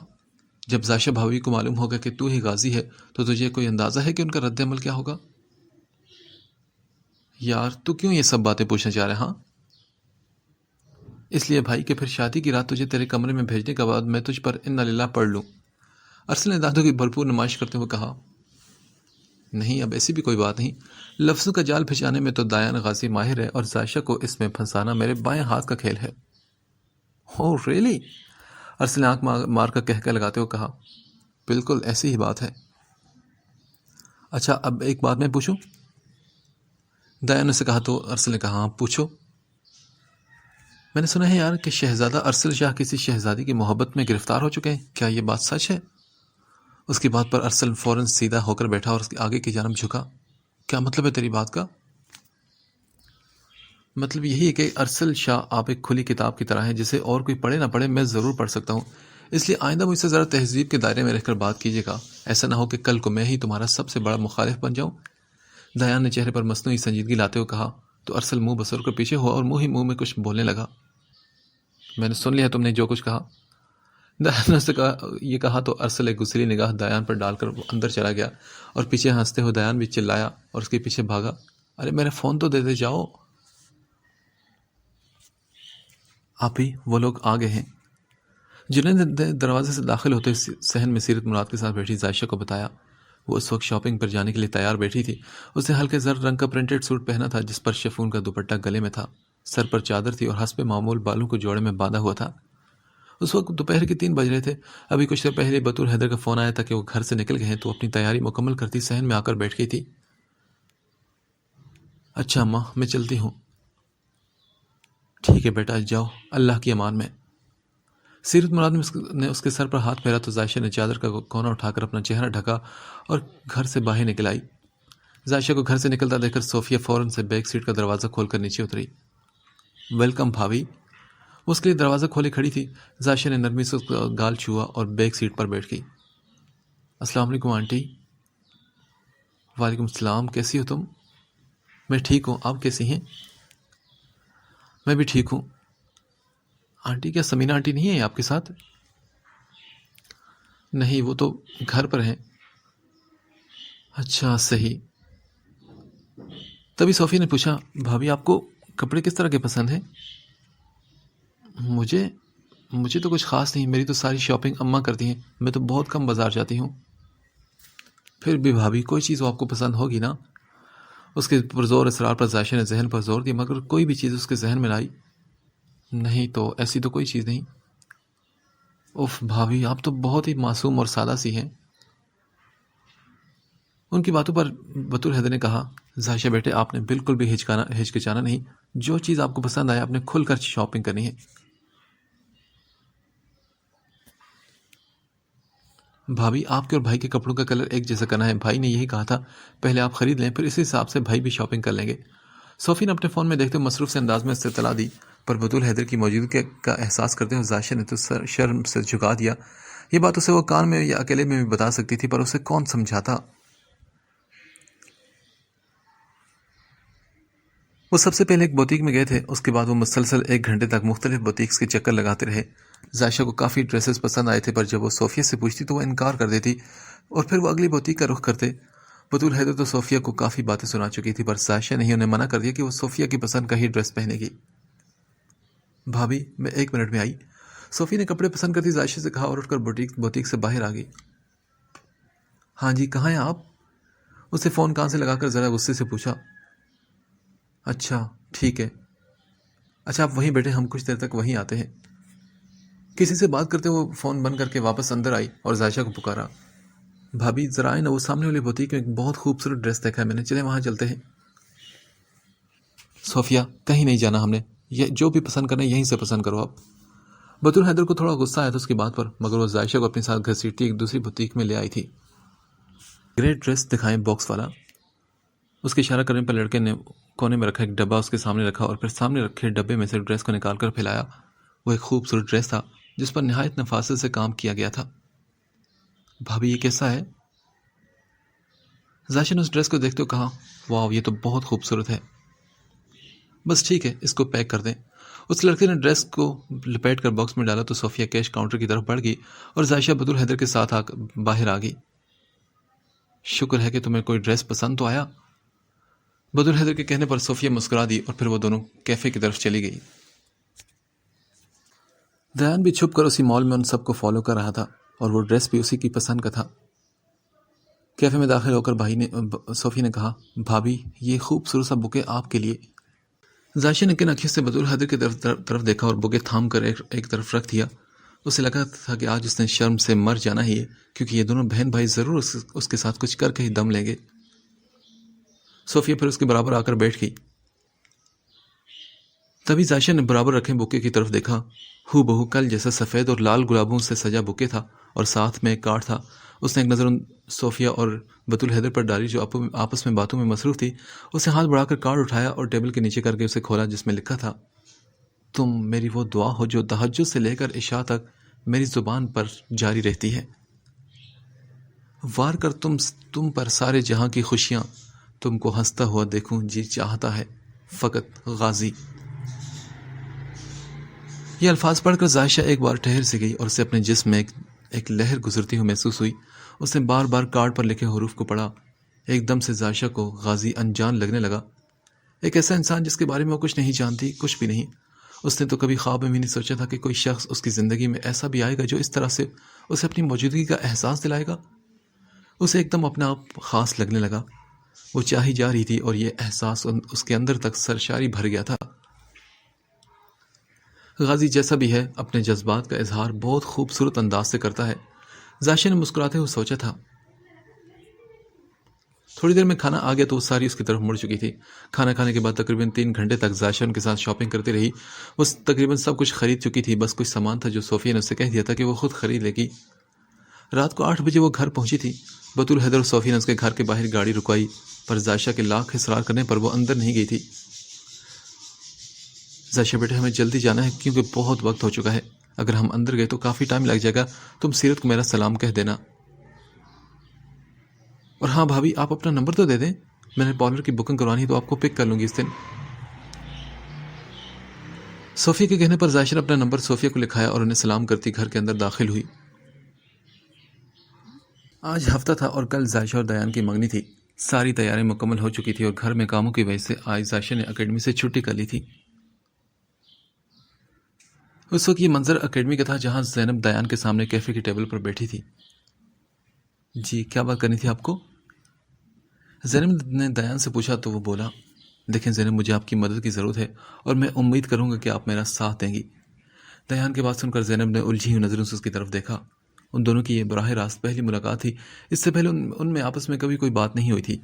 جب ذائشہ بھابھی کو معلوم ہوگا کہ تو ہی غازی ہے تو تجھے کوئی اندازہ ہے کہ ان کا رد عمل کیا ہوگا؟ یار تو کیوں یہ سب باتیں پوچھنا چاہ رہے؟ ہاں اس لیے بھائی کہ پھر شادی کی رات تجھے تیرے کمرے میں بھیجنے کے بعد میں تجھ پر انا للہ پڑھ لوں۔ ارسل نے دانتوں کی بھرپور نمائش کرتے ہوئے کہا، نہیں اب ایسی بھی کوئی بات نہیں، لفظوں کا جال بھجانے میں تو دیان غازی ماہر ہے، اور ذائشہ کو اس میں پھنسانا میرے بائیں ہاتھ کا کھیل ہے۔ اوہ ریئلی؟ ارسل نے آنکھ مار کر کہہ لگاتے ہوئے کہا، بالکل ایسی ہی بات ہے۔ اچھا اب ایک بات میں پوچھوں؟ دیان نے سے کہا تو ارسل نے کہا، ہاں پوچھو۔ میں نے سنا ہے یار کہ شہزادہ ارسل شاہ کسی شہزادی کی محبت میں گرفتار ہو چکے ہیں، کیا یہ بات سچ ہے؟ اس کی بات پر ارسل فوراً سیدھا ہو کر بیٹھا اور اس کے آگے کی جانب جھکا۔ کیا مطلب ہے تیری بات کا؟ مطلب یہی ہے کہ ارسل شاہ آپ ایک کھلی کتاب کی طرح ہیں، جسے اور کوئی پڑھے نہ پڑھے میں ضرور پڑھ سکتا ہوں، اس لیے آئندہ مجھ سے ذرا تہذیب کے دائرے میں رہ کر بات کیجیے گا، ایسا نہ ہو کہ کل کو میں ہی تمہارا سب سے بڑا مخالف بن جاؤں۔ دیان نے چہرے پر مصنوعی سنجیدگی لاتے ہوئے کہا تو ارسل منہ بسر کر پیچھے ہوا اور منہ میں کچھ بولنے لگا۔ میں نے سن لیا تم نے جو کچھ کہا۔ دیان نے یہ کہا تو ارسل ایک گسیلی نگاہ دیان پر ڈال کر اندر چلا گیا، اور پیچھے ہنستے ہوئے دیان بھی چلایا اور اس کے پیچھے بھاگا، ارے میرا فون تو دے جاؤ۔ آپ ہی وہ لوگ آ گئے ہیں۔ جنید نے دروازے سے داخل ہوتے صحن میں سیرت مراد کے ساتھ بیٹھی ذائشہ کو بتایا۔ وہ اس وقت شاپنگ پر جانے کے لیے تیار بیٹھی تھی۔ اس نے ہلکے زرد رنگ کا پرنٹڈ سوٹ پہنا تھا جس پر شفون کا دوپٹہ گلے میں تھا، سر پر چادر تھی اور حسب معمول بالوں کو جوڑے میں باندھا ہوا تھا۔ اس وقت دوپہر کے 3 بج رہے تھے۔ ابھی کچھ دیر پہلے بطور حیدر کا فون آیا تھا کہ وہ گھر سے نکل گئے ہیں، تو اپنی تیاری مکمل کرتی صحن میں آ کر بیٹھ گئی تھی۔ اچھا اماں میں چلتی ہوں۔ ٹھیک ہے بیٹا جاؤ، اللہ کی امان میں۔ سیرت مراد نے اس کے سر پر ہاتھ پھیرا تو ذائشہ نے چادر کا کونا اٹھا کر اپنا چہرہ ڈھکا اور گھر سے باہر نکل آئی۔ ذائشہ کو گھر سے نکلتا دیکھ کر صوفیہ فوراً سے بیک سیٹ کا دروازہ کھول کر نیچے اتری۔ ویلکم بھابھی۔ وہ اس کے لیے دروازہ کھولے کھڑی تھی۔ ذائشہ نے نرمی سے اس کا گال چھوا اور بیک سیٹ پر بیٹھ گئی۔ السلام علیکم آنٹی۔ وعلیکم السلام، کیسی ہو تم؟ میں ٹھیک ہوں، آپ کیسی ہیں؟ میں بھی ٹھیک ہوں۔ آنٹی، کیا سمینا آنٹی نہیں ہے آپ کے ساتھ؟ نہیں، وہ تو گھر پر ہیں۔ اچھا، صحیح۔ تبھی صوفیہ نے پوچھا، بھابھی آپ کو کپڑے کس طرح کے پسند ہیں؟ مجھے تو کچھ خاص نہیں، میری تو ساری شاپنگ اماں کرتی ہیں، میں تو بہت کم بازار جاتی ہوں۔ پھر بھی بھابھی، کوئی چیز وہ آپ کو پسند ہوگی نا؟ اس کے پرزور اصرار پر عائشہ نے ذہن پر زور دیا، مگر کوئی بھی چیز اس کے ذہن میں لائی نہیں، تو ایسی تو کوئی چیز نہیں۔ اف بھابھی، آپ تو بہت ہی معصوم اور سادہ سی ہیں۔ ان کی باتوں پر بطور حیدر نے کہا، عائشہ بیٹے، آپ نے بالکل بھی ہچکچانا نہیں، جو چیز آپ کو پسند آئے آپ نے کھل کر شاپنگ کرنی ہے۔ بھابھی، آپ کے اور بھائی کے کپڑوں کا کلر ایک جیسا کرنا ہے، بھائی نے یہی کہا تھا، پہلے آپ خرید لیں، پھر اسی حساب سے بھائی بھی شاپنگ کر لیں گے۔ صوفی نے اپنے فون میں دیکھتے ہوئے مصروف سے انداز میں اس سے اطلاع دی، پر بطول حیدر کی موجودگی کا احساس کرتے ہوئے عائشہ نے تو سر شرم سے جھکا دیا۔ یہ بات اسے وہ کان میں یا اکیلے میں بھی بتا سکتی تھی، پر اسے کون سمجھاتا؟ وہ سب سے پہلے ایک بوتیک میں گئے تھے، اس کے بعد وہ مسلسل 1 گھنٹے تک مختلف بوتیکس کے چکر لگاتے رہے۔ عائشہ کو کافی ڈریسز پسند آئے تھے، پر جب وہ صوفیہ سے پوچھتی تو وہ انکار کر دیتی اور پھر وہ اگلی بوتیک کا رخ کرتے۔ بطول حیدر تو صوفیہ کو کافی باتیں سنا چکی تھی، پر عائشہ نے ہی انہیں منع کر دیا کہ وہ صوفیہ کی پسند کا ہی ڈریس پہنے گی۔ بھابھی، میں 1 منٹ میں آئی۔ صوفیہ نے کپڑے پسند کرتی عائشہ سے کہا اور اٹھ کر بوتیک سے باہر آ گئی۔ ہاں جی، کہاں ہیں آپ؟ اسے فون کان سے لگا کر ذرا غصے سے پوچھا۔ اچھا، ٹھیک ہے۔ اچھا، آپ وہیں بیٹھے، ہم کچھ دیر تک وہیں آتے ہیں۔ کسی سے بات کرتے وہ فون بند کر کے واپس اندر آئی اور عائشہ کو پکارا، بھابھی ذرا آئے نا، وہ سامنے والی بوتیک میں ایک بہت خوبصورت ڈریس دیکھا ہے میں نے، چلے وہاں چلتے ہیں۔ صوفیہ، کہیں نہیں جانا ہم نے، یہ جو بھی پسند کرنا ہے یہیں سے پسند کرو آپ۔ بطول حیدر کو تھوڑا غصہ آیا تھا اس کی بات پر، مگر وہ عائشہ کو اپنے ساتھ گھسیٹتی ایک دوسری بوتیک میں لے آئی تھی۔ گریٹ ڈریس دکھائیں، باکس والا۔ اس کے اشارہ کرنے پر لڑکے نے کونے میں رکھا ایک ڈبہ اس کے سامنے رکھا اور پھر سامنے رکھے ڈبے میں سے ڈریس کو نکال کر پھیلایا۔ وہ ایک خوبصورت ڈریس تھا جس پر نہایت نفاست سے کام کیا گیا تھا۔ بھابھی، یہ کیسا ہے؟ عائشہ نے اس ڈریس کو دیکھتے ہوئے کہا، واو، یہ تو بہت خوبصورت ہے۔ بس ٹھیک ہے، اس کو پیک کر دیں۔ اس لڑکے نے ڈریس کو لپیٹ کر باکس میں ڈالا تو صوفیہ کیش کاؤنٹر کی طرف بڑھ گئی اور عائشہ بطول حیدر کے ساتھ باہر آ گئی۔ شکر ہے کہ تمہیں کوئی ڈریس پسند تو آیا۔ بطول حیدر کے کہنے پر صوفیہ مسکرا دی اور پھر وہ دونوں کیفے کی طرف چلی گئی۔ دیان بھی چھپ کر اسی مال میں ان سب کو فالو کر رہا تھا اور وہ ڈریس بھی اسی کی پسند کا تھا۔ کیفے میں داخل ہو کر صوفیہ نے کہا، بھابھی، یہ خوبصورت سا بکے آپ کے لیے۔ عائشہ نے کن آنکھوں سے بطول حیدر کی طرف دیکھا اور بکے تھام کر ایک طرف رکھ دیا۔ اسے لگا تھا کہ آج اس نے شرم سے مر جانا ہی ہے، کیونکہ یہ دونوں بہن بھائی ضرور اس کے ساتھ کچھ کر کے ہی دم لیں گے۔ صوفیہ پھر اس کے برابر آ کر بیٹھ گئی۔ تبھی عائشہ نے برابر رکھے بکے کی طرف دیکھا۔ ہو بہو کل جیسا سفید اور لال گلابوں سے سجا بکے تھا اور ساتھ میں ایک کارڈ تھا۔ اس نے ایک نظر صوفیہ اور بطول حیدر پر ڈالی جو آپس میں باتوں میں مصروف تھی۔ اسے ہاتھ بڑھا کر کارڈ اٹھایا اور ٹیبل کے نیچے کر کے اسے کھولا، جس میں لکھا تھا، تم میری وہ دعا ہو جو تہجد سے لے کر عشاء تک میری زبان پر جاری رہتی ہے۔ وار کر تم پر سارے جہاں کی خوشیاں، تم کو ہنستا ہوا دیکھوں جی چاہتا ہے، فقط غازی۔ یہ الفاظ پڑھ کر عائشہ ایک بار ٹھہر سے گئی اور اسے اپنے جسم میں ایک لہر گزرتی ہوئی محسوس ہوئی۔ اس نے بار بار کارڈ پر لکھے حروف کو پڑھا۔ ایک دم سے عائشہ کو غازی انجان لگنے لگا، ایک ایسا انسان جس کے بارے میں وہ کچھ نہیں جانتی، کچھ بھی نہیں۔ اس نے تو کبھی خواب میں بھی نہیں سوچا تھا کہ کوئی شخص اس کی زندگی میں ایسا بھی آئے گا جو اس طرح سے اسے اپنی موجودگی کا احساس دلائے گا۔ اسے ایک دم اپنا آپ خاص لگنے لگا۔ وہ چاہی جا رہی تھی اور یہ احساس اس کے اندر تک سرشاری بھر گیا تھا۔ غازی جیسا بھی ہے، اپنے جذبات کا اظہار بہت خوبصورت انداز سے کرتا ہے، عائشہ نے مسکراتے ہوئے سوچا تھا۔ تھوڑی دیر میں کھانا آ گیا تو وہ ساری اس کی طرف مڑ چکی تھی۔ کھانا کھانے کے بعد تقریباً 3 گھنٹے تک عائشہ ان کے ساتھ شاپنگ کرتی رہی۔ وہ تقریباً سب کچھ خرید چکی تھی، بس کچھ سامان تھا جو صوفیہ نے اسے کہہ دیا تھا کہ وہ خود خرید لے گی۔ رات کو 8 بجے وہ گھر پہنچی تھی۔ بطول حیدر اور صوفیہ نے اس کے گھر کے باہر گاڑی رکوائی، پر عائشہ کے لاکھ اصرار کرنے پر وہ اندر نہیں گئی تھی۔ عائشہ بیٹے، ہمیں جلدی جانا ہے کیونکہ بہت وقت ہو چکا ہے، اگر ہم اندر گئے تو کافی ٹائم لگ جائے گا، تم سیرت کو میرا سلام کہہ دینا۔ اور ہاں بھابھی، آپ اپنا نمبر تو دے دیں، میں نے پارلر کی بکنگ کروانی ہے تو آپ کو پک کر لوں گی اس دن۔ صوفیہ کے کہنے پر زائشہ نے اپنا نمبر صوفیہ کو لکھایا اور انہیں سلام کرتی گھر کے اندر داخل ہوئی۔ آج ہفتہ تھا اور کل زائشہ اور دیان کی منگنی تھی۔ ساری تیاری مکمل ہو چکی تھی اور گھر میں کاموں کی وجہ سے آج زائشہ نے اکیڈمی سے چھٹی کر لی تھی۔ اس وقت یہ منظر اکیڈمی کا تھا جہاں زینب دیان کے سامنے کیفے کی ٹیبل پر بیٹھی تھی۔ جی کیا بات کرنی تھی آپ کو؟ زینب نے دیان سے پوچھا تو وہ بولا، دیکھیں زینب، مجھے آپ کی مدد کی ضرورت ہے اور میں امید کروں گا کہ آپ میرا ساتھ دیں گی۔ دیان کی بات سن کر زینب نے الجھی ہوئی نظروں سے اس کی طرف دیکھا۔ ان دونوں کی یہ براہ راست پہلی ملاقات تھی، اس سے پہلے ان میں آپس میں کبھی کوئی بات نہیں ہوئی تھی۔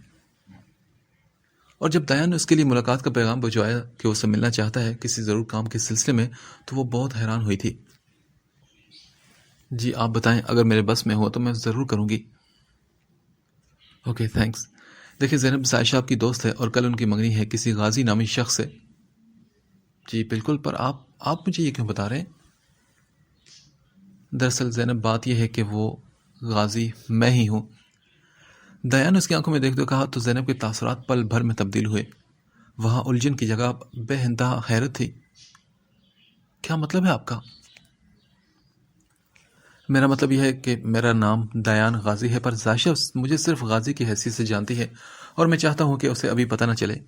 اور جب دیان نے اس کے لیے ملاقات کا پیغام بھجوایا کہ وہ اسے ملنا چاہتا ہے کسی ضرور کام کے سلسلے میں، تو وہ بہت حیران ہوئی تھی۔ جی آپ بتائیں، اگر میرے بس میں ہو تو میں ضرور کروں گی۔ Okay thanks. دیکھیں زینب، زائشہ آپ کی دوست ہے اور کل ان کی منگنی ہے کسی غازی نامی شخص سے۔ جی بالکل، پر آپ مجھے یہ کیوں بتا رہے ہیں؟ دراصل زینب، بات یہ ہے کہ وہ غازی میں ہی ہوں۔ دیان نے اس کی آنکھوں میں دیکھتے کہا تو زینب کے تاثرات پل بھر میں تبدیل ہوئے۔ وہاں الجھن کی جگہ بے انتہا حیرت تھی۔ کیا مطلب ہے آپ کا؟ میرا مطلب یہ ہے کہ میرا نام دیان غازی ہے، پر زائشہ مجھے صرف غازی کی حیثیت سے جانتی ہے اور میں چاہتا ہوں کہ اسے ابھی پتہ نہ چلے۔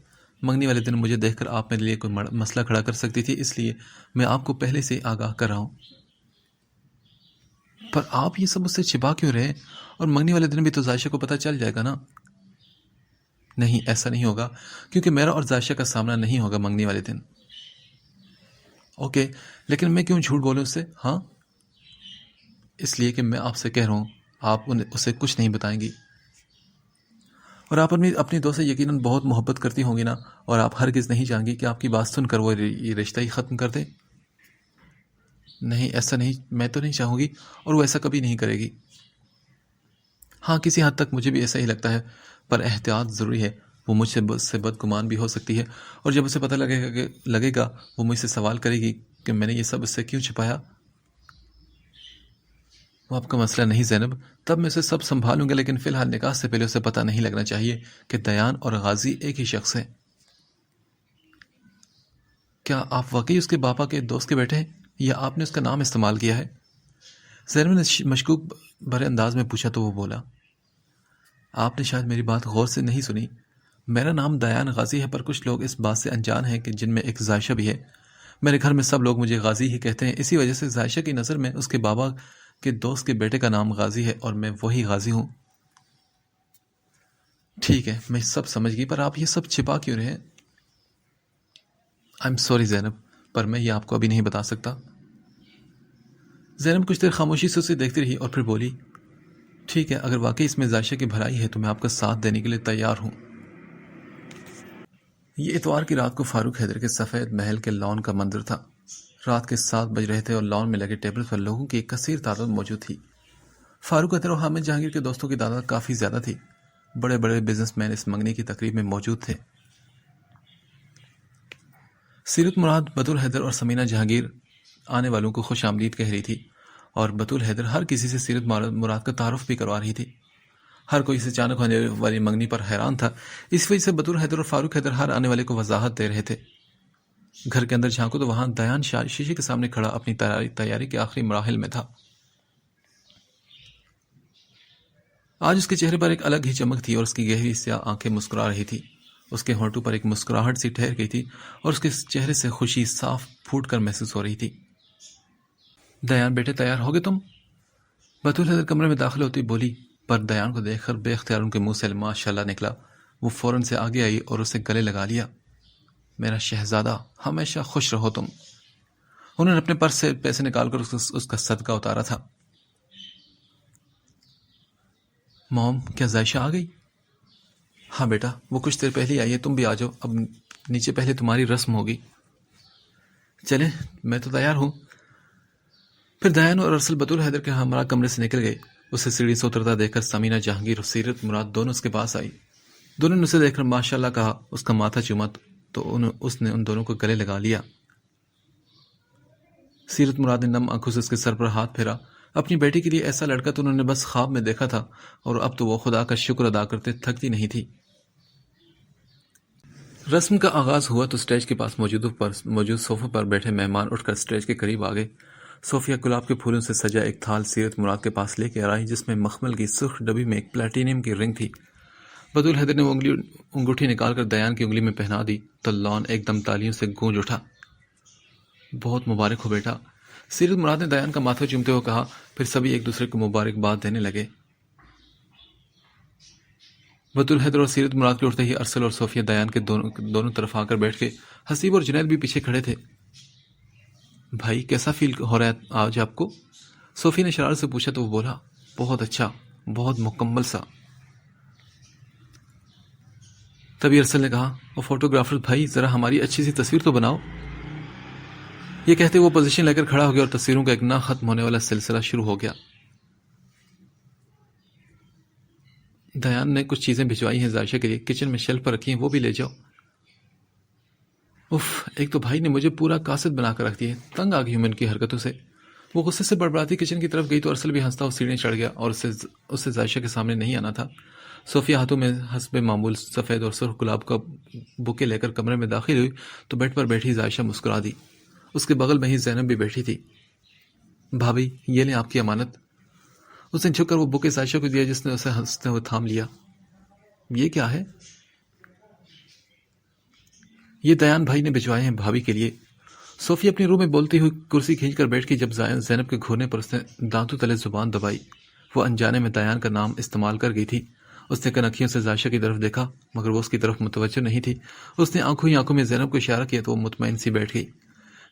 منگنی والے دن مجھے دیکھ کر آپ میرے لیے کوئی مسئلہ کھڑا کر سکتی تھی، اس لیے میں آپ کو پہلے سے آگاہ کر رہا ہوں۔ پر آپ یہ سب مجھ سے چھپا کیوں رہے؟ اور منگنی والے دن بھی تو زائشہ کو پتہ چل جائے گا نا؟ نہیں، ایسا نہیں ہوگا، کیونکہ میرا اور زائشہ کا سامنا نہیں ہوگا منگنی والے دن۔ اوکے، لیکن میں کیوں جھوٹ بولوں اس سے؟ ہاں، اس لیے کہ میں آپ سے کہہ رہا ہوں آپ اسے کچھ نہیں بتائیں گی۔ اور آپ اپنی دوست سے یقیناً بہت محبت کرتی ہوں گی نا، اور آپ ہرگز نہیں چاہیں گی کہ آپ کی بات سن کر وہ یہ رشتہ ہی ختم کر دے۔ نہیں، ایسا نہیں، میں تو نہیں چاہوں گی اور وہ ایسا کبھی نہیں کرے گی۔ ہاں، کسی حد تک مجھے بھی ایسا ہی لگتا ہے، پر احتیاط ضروری ہے۔ وہ مجھ سے بدگمان بھی ہو سکتی ہے، اور جب اسے پتہ لگے گا وہ مجھ سے سوال کرے گی کہ میں نے یہ سب اس سے کیوں چھپایا۔ وہ آپ کا مسئلہ نہیں زینب، تب میں اسے سب سنبھالوں گا، لیکن فی الحال نکاح سے پہلے اسے پتہ نہیں لگنا چاہیے کہ دیان اور غازی ایک ہی شخص ہے۔ کیا آپ واقعی اس کے باپا کے دوست کے بیٹے ہیں، یا آپ نے اس کا نام استعمال کیا ہے؟ زینب نے مشکوک بھرے انداز میں پوچھا تو وہ بولا، آپ نے شاید میری بات غور سے نہیں سنی۔ میرا نام دیان غازی ہے، پر کچھ لوگ اس بات سے انجان ہیں کہ جن میں ایک زائشہ بھی ہے۔ میرے گھر میں سب لوگ مجھے غازی ہی کہتے ہیں، اسی وجہ سے زائشہ کی نظر میں اس کے بابا کے دوست کے بیٹے کا نام غازی ہے اور میں وہی غازی ہوں۔ ٹھیک ہے، میں سب سمجھ گئی، پر آپ یہ سب چھپا کیوں رہے ہیں؟ I'm sorry زینب، پر میں یہ آپ کو ابھی نہیں بتا سکتا۔ زینب کچھ دیر خاموشی سے اسے دیکھتی رہی اور پھر بولی، ٹھیک ہے، اگر واقعی اس میں زائشہ کی بھلائی ہے تو میں آپ کا ساتھ دینے کے لیے تیار ہوں۔ یہ اتوار کی رات کو فاروق حیدر کے سفید محل کے لان کا منظر تھا۔ رات کے 7 بج رہے تھے اور لان میں لگے ٹیبل پر لوگوں کی ایک کثیر تعداد موجود تھی۔ فاروق حیدر اور حامد جہانگیر کے دوستوں کی تعداد کافی زیادہ تھی۔ بڑے بڑے بزنس مین اس منگنی کی تقریب میں موجود تھے۔ سیرت مراد، بطول حیدر اور سمینہ جہانگیر آنے والوں کو خوش آمدید کہہ رہی تھی، اور بطول حیدر ہر کسی سے سیرت مراد کا تعارف بھی کروا رہی تھی۔ ہر کوئی اس اچانک ہونے والی منگنی پر حیران تھا، اس وجہ سے بطول حیدر اور فاروق حیدر ہر آنے والے کو وضاحت دے رہے تھے۔ گھر کے اندر جھانکو تو وہاں دیان شیشے کے سامنے کھڑا اپنی تیاری کے آخری مراحل میں تھا۔ آج اس کے چہرے پر ایک الگ ہی چمک تھی اور اس کی گہری سیاہ آنکھیں مسکرا رہی تھی۔ اس کے ہونٹوں پر ایک مسکراہٹ سی ٹھہر گئی تھی اور اس کے چہرے سے خوشی صاف پھوٹ کر محسوس ہو رہی تھی۔ دیان بیٹے، تیار ہو گئے تم؟ بطول حیدر کمرے میں داخل ہوتی بولی، پر دیان کو دیکھ کر بے اختیار ان کے منہ سے ماشاءاللہ نکلا۔ وہ فوراً سے آگے آئی اور اسے گلے لگا لیا۔ میرا شہزادہ، ہمیشہ خوش رہو تم۔ انہوں نے اپنے پرس سے پیسے نکال کر اس کا صدقہ اتارا تھا۔ موم، کیا زائشہ آ گئی؟ ہاں بیٹا، وہ کچھ دیر پہلے آئی ہے، تم بھی آ جاؤ، اب نیچے پہلے تمہاری رسم ہوگی۔ چلیں، میں تو تیار ہوں۔ پھر دیان اور ارسل بطول حیدر کے ہمراہ کمرے سے نکل گئے۔ اسے سیڑھی سے اترتا دیکھ کر سمینہ جہانگیر اور سیرت مراد دونوں اس کے پاس آئی۔ دونوں نے اسے دیکھ کر ماشاءاللہ کہا، اس کا ماتھا چوما تو اس نے ان دونوں کو گلے لگا لیا۔ سیرت مراد نے نم آنکھوں سے اس کے سر پر ہاتھ پھیرا، اپنی بیٹی کے لیے ایسا لڑکا تو انہوں نے بس خواب میں دیکھا تھا، اور اب تو وہ خدا کا شکر ادا کرتے تھکتی نہیں تھی۔ رسم کا آغاز ہوا تو اسٹیج کے پاس موجود صوفے پر بیٹھے مہمان اٹھ کر اسٹیج کے قریب آ گئے۔ صوفیہ گلاب کے پھولوں سے سجا ایک تھال سیرت مراد کے پاس لے کے آئی، جس میں مخمل کی سرخ ڈبی میں ایک پلیٹینیم کی رنگ تھی۔ بدول حیدر نے وہ انگوٹھی نکال کر دیان کی انگلی میں پہنا دی تو لان ایک دم تالیوں سے گونج اٹھا۔ بہت مبارک ہو بیٹا، سیرت مراد نے دیان کا ماتھا چومتے ہوئے کہا، پھر سبھی ایک دوسرے کو مبارکباد دینے لگے۔ بدول حیدر اور سیرت مراد کے اٹھتے ہی ارسل اور صوفیہ دیان کے دونوں طرف آ کر بیٹھ کے حسیب اور جنید بھی پیچھے کھڑے تھے۔ بھائی کیسا فیل ہو رہا ہے آج آپ کو؟ صوفیہ نے شرارت سے پوچھا تو وہ بولا، بہت اچھا، بہت مکمل سا۔ تبھی ارسل نے کہا، وہ فوٹوگرافر بھائی ذرا ہماری اچھی سی تصویر تو بناؤ۔ یہ کہتے وہ پوزیشن لے کر کھڑا ہو گیا اور تصویروں کا ایک نہ ختم ہونے والا سلسلہ شروع ہو گیا۔ دیان نے کچھ چیزیں بھجوائی ہیں عائشہ کے لیے، کچن میں شیلف پر رکھی ہیں، وہ بھی لے جاؤ۔ اف، ایک تو بھائی نے مجھے پورا قاصد بنا کر رکھ دیا ہے، تنگ آ گئی ہوں ان کی حرکتوں سے۔ وہ غصے سے بڑبڑاتی کچن کی طرف گئی تو ارسل بھی ہنستا اور سیڑھیاں چڑھ گیا اور اسے عائشہ کے سامنے نہیں آنا تھا۔ صوفیہ ہاتھوں میں حسب معمول سفید اور سرخ گلاب کا بوکے لے کر کمرے میں داخل ہوئی تو بیڈ پر بیٹھی عائشہ مسکرا دی۔ اس کے بغل میں ہی زینب بھی بیٹھی تھی۔ بھابھی یہ لیں آپ کی امانت۔ اس نے جھک کر وہ بوکے عائشہ کو دیا، جس نے اسے ہنستے ہوئے تھام لیا۔ یہ کیا ہے؟ یہ دیان بھائی نے بھجوائے ہیں بھابھی کے لیے۔ صوفیہ اپنی روح میں بولتی ہوئی کرسی کھینچ کر بیٹھ گئی۔ جب زینب کے گھورنے پر اس نے دانتوں تلے زبان دبائی، وہ انجانے میں دیان کا نام استعمال کر گئی تھی۔ اس نے کنکھیوں سے عائشہ کی طرف دیکھا مگر وہ اس کی طرف متوجہ نہیں تھی۔ اس نے آنکھوں میں زینب کو اشارہ کیا تو وہ مطمئن سی بیٹھ گئی۔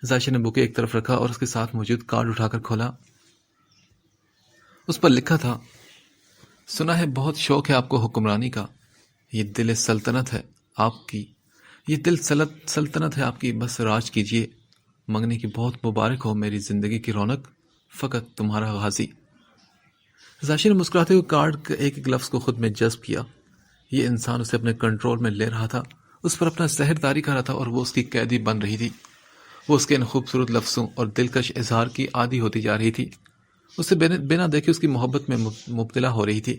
عائشہ نے بوکے ایک طرف رکھا اور اس کے ساتھ موجود کارڈ اٹھا کر کھولا۔ اس پر لکھا تھا، سنا ہے بہت شوق ہے آپ کو حکمرانی کا، یہ دل سلطنت ہے آپ کی، یہ دل سلطنت ہے آپ کی، بس راج کیجیے، منگنے کی بہت مبارک ہو میری زندگی کی رونق، فقط تمہارا غازی۔ عائشہ نے مسکراتے ہوئے کارڈ کے ایک ایک لفظ کو خود میں جذب کیا۔ یہ انسان اسے اپنے کنٹرول میں لے رہا تھا، اس پر اپنا زہر طاری کر رہا تھا اور وہ اس کی قیدی بن رہی تھی۔ وہ اس کے ان خوبصورت لفظوں اور دلکش اظہار کی عادی ہوتی جا رہی تھی، اسے بنا دیکھے اس کی محبت میں مبتلا ہو رہی تھی۔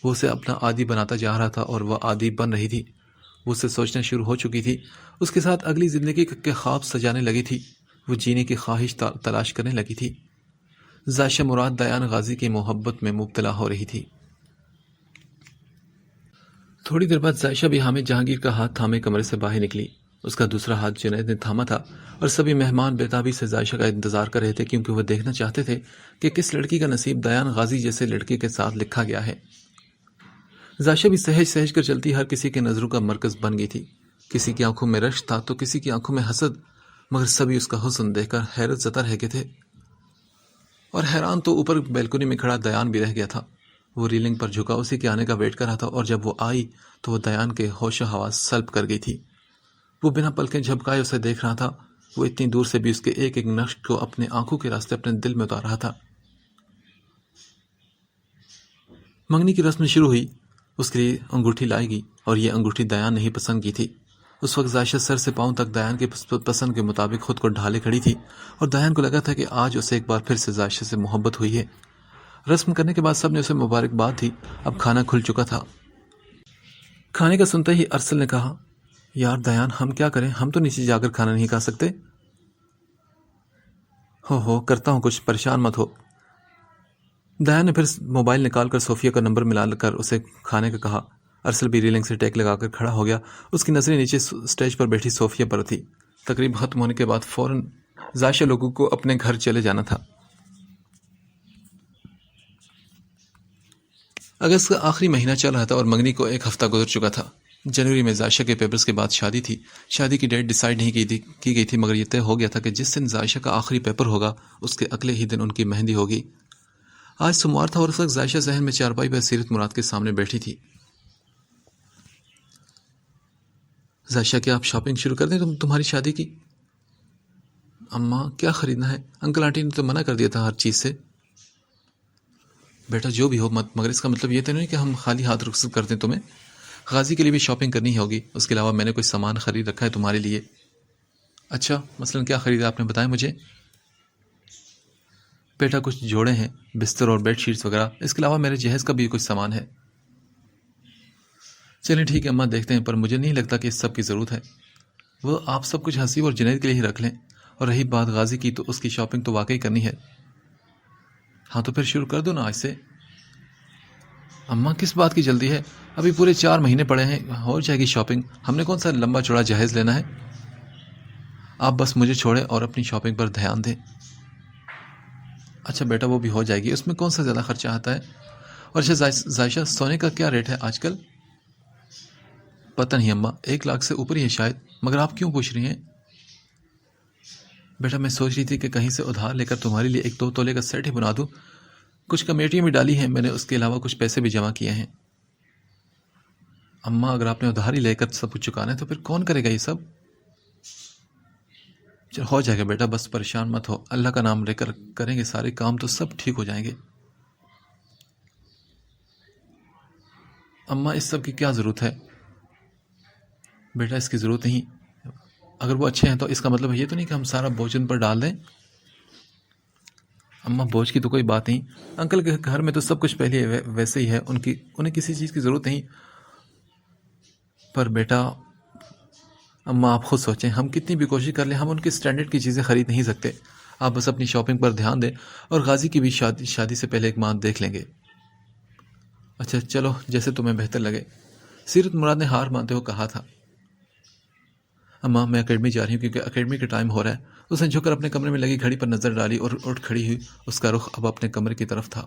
وہ اسے اپنا عادی بناتا جا رہا تھا اور وہ عادی بن رہی تھی۔ وہ اسے سوچنا شروع ہو چکی تھی، اس کے ساتھ اگلی زندگی کے خواب سجانے لگی تھی، وہ جینے کی خواہش تلاش کرنے لگی تھی۔ عائشہ مراد دیان غازی کی محبت میں مبتلا ہو رہی تھی۔ تھوڑی دیر بعد عائشہ بھی حامد جہانگیر کا ہاتھ تھامے کمرے سے باہر نکلی۔ اس کا دوسرا ہاتھ جنید نے تھاما تھا اور سبھی مہمان بےتابی سے عائشہ کا انتظار کر رہے تھے، کیونکہ وہ دیکھنا چاہتے تھے کہ کس لڑکی کا نصیب دیان غازی جیسے لڑکے کے ساتھ لکھا گیا ہے۔ عائشہ بھی سہج کر چلتی ہر کسی کے نظروں کا مرکز بن گئی تھی۔ کسی کی آنکھوں میں رشک تھا تو کسی کی آنکھوں میں حسد، مگر سبھی اس کا حسن دیکھ کر حیرت زدہ رہ گئے تھے۔ اور حیران تو اوپر بیلکونی میں کھڑا دیان بھی رہ گیا تھا۔ وہ ریلنگ پر جھکا اسی کے آنے کا ویٹ کر رہا تھا، اور جب وہ آئی تو وہ دیان کے ہوش و حواس سلب کر گئی تھی۔ وہ بنا پلکیں جھپکائے اسے دیکھ رہا تھا، وہ اتنی دور سے بھی اس کے ایک ایک نقش کو اپنے آنکھوں کے راستے اپنے دل میں اتار رہا تھا۔ منگنی کی رسم شروع ہوئی، اس کے لیے انگوٹھی لائی گئی اور یہ انگوٹھی دیان نے ہی پسند کی تھی۔ اس وقت عائشہ سر سے پاؤں تک دیان کے پسند کے مطابق خود کو ڈھالے کھڑی تھی، اور دیان کو لگا تھا کہ آج اسے ایک بار پھر سے عائشہ سے محبت ہوئی ہے۔ رسم کرنے کے بعد سب نے اسے مبارکباد دی۔ اب کھانا کھل چکا تھا۔ کھانے کا سنتے ہی ارسل نے کہا، یار دیان ہم کیا کریں، ہم تو نیچے جا کر کھانا نہیں کھا سکتے۔ ہو کرتا ہوں کچھ، پریشان مت ہو۔ دیان نے پھر موبائل نکال کر صوفیہ کا نمبر ملا کر اسے کھانے کا کہا۔ ارسل بھی ریلنگ سے ٹیک لگا کر کھڑا ہو گیا، اس کی نظریں نیچے سٹیج پر بیٹھی صوفیہ پر تھی۔ تقریب ختم ہونے کے بعد فوراً عائشہ لوگوں کو اپنے گھر چلے جانا تھا۔ اگست کا آخری مہینہ چل رہا تھا اور منگنی کو ایک ہفتہ گزر چکا تھا۔ جنوری میں عائشہ کے پیپرز کے بعد شادی تھی۔ شادی کی ڈیٹ ڈیسائیڈ نہیں کی گئی تھی، مگر یہ طے ہو گیا تھا کہ جس دن عائشہ کا آخری پیپر ہوگا اس کے اگلے ہی دن ان کی مہندی ہوگی۔ آج سوموار تھا اور اس وقت عائشہ ذہن میں چارپائی پر سیرت مراد کے سامنے بیٹھی تھی۔ عائشہ کیا آپ شاپنگ شروع کر دیں تمہاری شادی کی؟ اماں کیا خریدنا ہے؟ انکل آنٹی نے تو منع کر دیا تھا ہر چیز سے۔ بیٹا جو بھی ہو مت، مگر اس کا مطلب یہ تو نہیں کہ ہم خالی ہاتھ رخصت کر دیں تمہیں۔ غازی کے لیے بھی شاپنگ کرنی ہوگی، اس کے علاوہ میں نے کوئی سامان خرید رکھا ہے تمہارے لیے۔ اچھا مثلاً کیا خریدا آپ نے، بتائیں مجھے۔ بیٹا کچھ جوڑے ہیں، بستر اور بیڈ شیٹس وغیرہ، اس کے علاوہ میرے جہیز کا بھی کچھ سامان ہے۔ چلیں ٹھیک ہے اماں، دیکھتے ہیں، پر مجھے نہیں لگتا کہ اس سب کی ضرورت ہے۔ وہ آپ سب کچھ حسیب اور جنید کے لیے ہی رکھ لیں، اور رہی بات غازی کی تو اس کی شاپنگ تو واقعی کرنی ہے۔ ہاں تو پھر شروع کر دو نا آج سے۔ اماں کس بات کی جلدی ہے؟ ابھی پورے 4 مہینے پڑے ہیں، ہو جائے گی شاپنگ۔ ہم نے کون سا لمبا چوڑا جہیز لینا ہے؟ آپ بس مجھے چھوڑیں اور اپنی شاپنگ پر دھیان دیں۔ اچھا بیٹا وہ بھی ہو جائے گی، اس میں کون سا زیادہ خرچہ آتا ہے؟ اور اچھا ذائشہ، سونے کا کیا ریٹ ہے آج کل؟ پتہ نہیں اماں، 1 لاکھ سے اوپر ہی ہے شاید، مگر آپ کیوں پوچھ رہی ہیں؟ بیٹا میں سوچ رہی تھی کہ کہیں سے ادھار لے کر تمہارے لیے 1-2 تولے کا سیٹ ہی بنا دوں۔ کچھ کمیٹیاں بھی ڈالی ہیں میں نے، اس کے علاوہ کچھ پیسے بھی جمع کیے ہیں۔ اماں اگر آپ نے ادھار ہی لے کر سب کچھ چکانا ہے تو پھر کون کرے گا یہ سب؟ چل ہو جائے گا بیٹا، بس پریشان مت ہو، اللہ کا نام لے کر کریں گے سارے کام تو سب ٹھیک ہو جائیں گے۔ اماں اس سب کی کیا ضرورت ہے؟ بیٹا اس کی ضرورت نہیں، اگر وہ اچھے ہیں تو اس کا مطلب یہ تو نہیں کہ ہم سارا بوجھ ان پر ڈال دیں۔ اماں بوجھ کی تو کوئی بات نہیں، انکل کے گھر میں تو سب کچھ پہلے ویسے ہی ہے، انہیں کسی چیز کی ضرورت نہیں۔ پر بیٹا اماں آپ خود سوچیں، ہم کتنی بھی کوشش کر لیں ہم ان کے سٹینڈرڈ کی چیزیں خرید نہیں سکتے۔ آپ بس اپنی شاپنگ پر دھیان دیں، اور غازی کی بھی شادی سے پہلے 1 ماہ دیکھ لیں گے۔ اچھا چلو جیسے تمہیں بہتر لگے، سیرت مراد نے ہار مانتے ہوئے کہا تھا۔ اماں میں اکیڈمی جا رہی ہوں کیونکہ اکیڈمی کا ٹائم ہو رہا ہے۔ اس نے جھک کر اپنے کمرے میں لگی گھڑی پر نظر ڈالی اور اٹھ کھڑی ہوئی، اس کا رخ اب اپنے کمرے کی طرف تھا۔